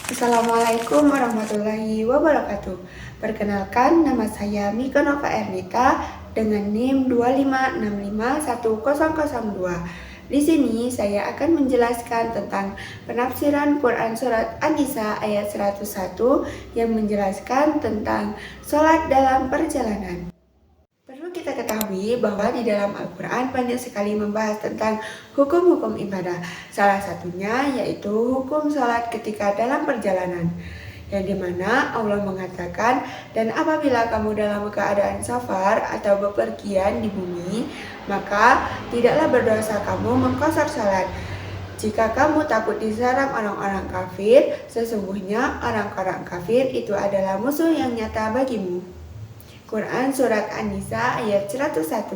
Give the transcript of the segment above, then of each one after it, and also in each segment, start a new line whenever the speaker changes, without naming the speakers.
Assalamualaikum warahmatullahi wabarakatuh. Perkenalkan, nama saya Mika Nova Ernita dengan NIM 256510002. Di sini saya akan menjelaskan tentang penafsiran Quran Surat An-Nisa ayat 101 yang menjelaskan tentang sholat dalam perjalanan. Perlu kita ketahui bahwa di dalam Al-Quran banyak sekali membahas tentang hukum-hukum ibadah. Salah satunya yaitu hukum sholat ketika dalam perjalanan. Yang dimana Allah mengatakan, dan apabila kamu dalam keadaan safar atau bepergian di bumi, maka tidaklah berdosa kamu mengqashar sholat. Jika kamu takut diserang orang-orang kafir, sesungguhnya orang-orang kafir itu adalah musuh yang nyata bagimu. Quran Surat An-Nisa ayat 101.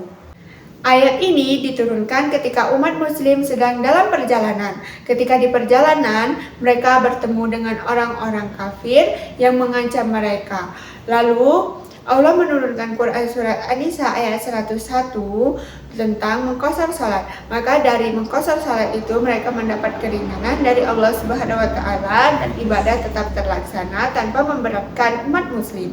Ayat ini diturunkan ketika umat muslim sedang dalam perjalanan. Ketika di perjalanan, mereka bertemu dengan orang-orang kafir yang mengancam mereka. Lalu Allah menurunkan Quran Surat An-Nisa ayat 101 tentang mengqashar salat. Maka dari mengqashar salat itu mereka mendapat keringanan dari Allah Subhanahu wa taala dan ibadah tetap terlaksana tanpa memberatkan umat muslim.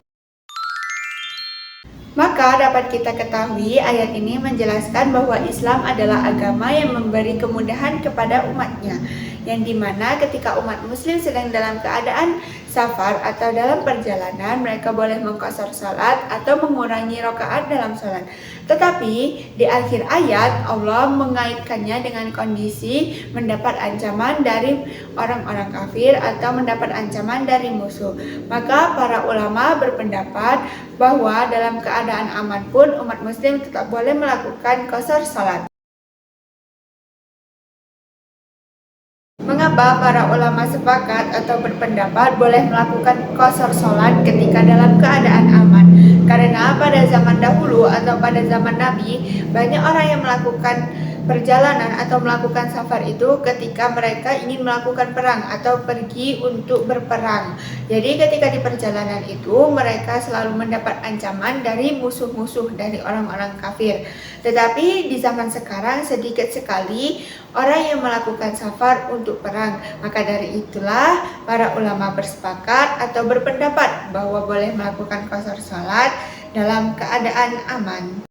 Maka dapat kita ketahui ayat ini menjelaskan bahwa Islam adalah agama yang memberi kemudahan kepada umatnya, yang dimana ketika umat muslim sedang dalam keadaan safar atau dalam perjalanan, mereka boleh mengqashar salat atau mengurangi rakaat dalam salat. Tetapi di akhir ayat Allah mengaitkannya dengan kondisi mendapat ancaman dari orang-orang kafir atau mendapat ancaman dari musuh. Maka para ulama berpendapat bahwa dalam keadaan aman pun umat muslim tetap boleh melakukan qashar salat. Mengapa para ulama sepakat atau berpendapat boleh melakukan qashar salat ketika dalam keadaan aman? Karena pada zaman dahulu atau pada zaman Nabi, banyak orang yang melakukan perjalanan atau melakukan safar itu ketika mereka ingin melakukan perang atau pergi untuk berperang. Jadi ketika di perjalanan itu mereka selalu mendapat ancaman dari musuh-musuh dari orang-orang kafir. Tetapi di zaman sekarang sedikit sekali orang yang melakukan safar untuk perang. Maka dari itulah para ulama bersepakat atau berpendapat bahwa boleh melakukan qashar salat dalam keadaan aman.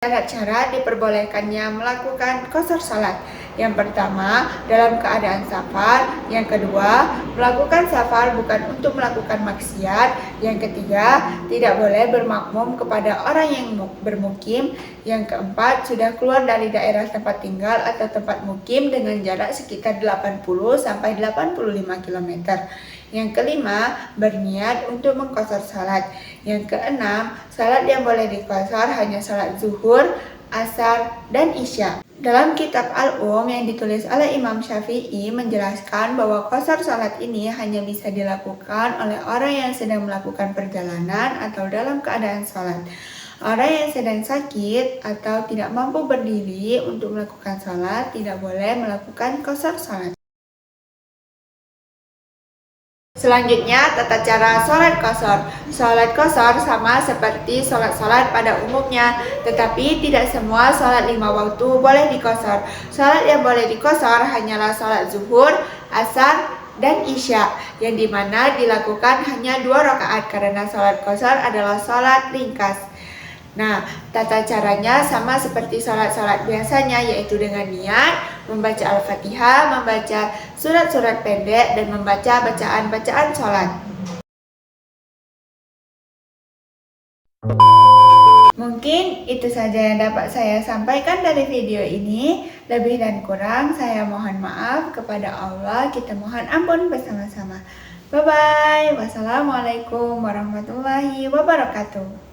Cara diperbolehkannya melakukan qashar salat. Yang pertama, dalam keadaan safar. Yang kedua, melakukan safar bukan untuk melakukan maksiat. Yang ketiga, tidak boleh bermakmum kepada orang yang bermukim. Yang keempat, sudah keluar dari daerah tempat tinggal atau tempat mukim dengan jarak sekitar 80-85 km. Yang kelima, berniat untuk mengqashar salat. Yang keenam, salat yang boleh diqashar hanya salat zuhur, asar, dan isya. Dalam kitab Al-Um yang ditulis oleh Imam Syafi'i menjelaskan bahwa qashar salat ini hanya bisa dilakukan oleh orang yang sedang melakukan perjalanan atau dalam keadaan salat. Orang yang sedang sakit atau tidak mampu berdiri untuk melakukan salat tidak boleh melakukan qashar salat. Selanjutnya, tata cara sholat qashar. Sholat qashar sama seperti sholat-sholat pada umumnya, tetapi tidak semua sholat 5 waktu boleh diqashar. Sholat yang boleh diqashar hanyalah sholat zuhur, asar, dan isya, yang dimana dilakukan hanya 2 rakaat karena sholat qashar adalah sholat ringkas. Nah, tata caranya sama seperti sholat-sholat biasanya, yaitu dengan niat, membaca Al-Fatihah, membaca surat-surat pendek, dan membaca bacaan-bacaan sholat. Mungkin itu saja yang dapat saya sampaikan dari video ini. Lebih dan kurang saya mohon maaf kepada Allah. Kita mohon ampun bersama-sama. Bye-bye. Wassalamualaikum warahmatullahi wabarakatuh.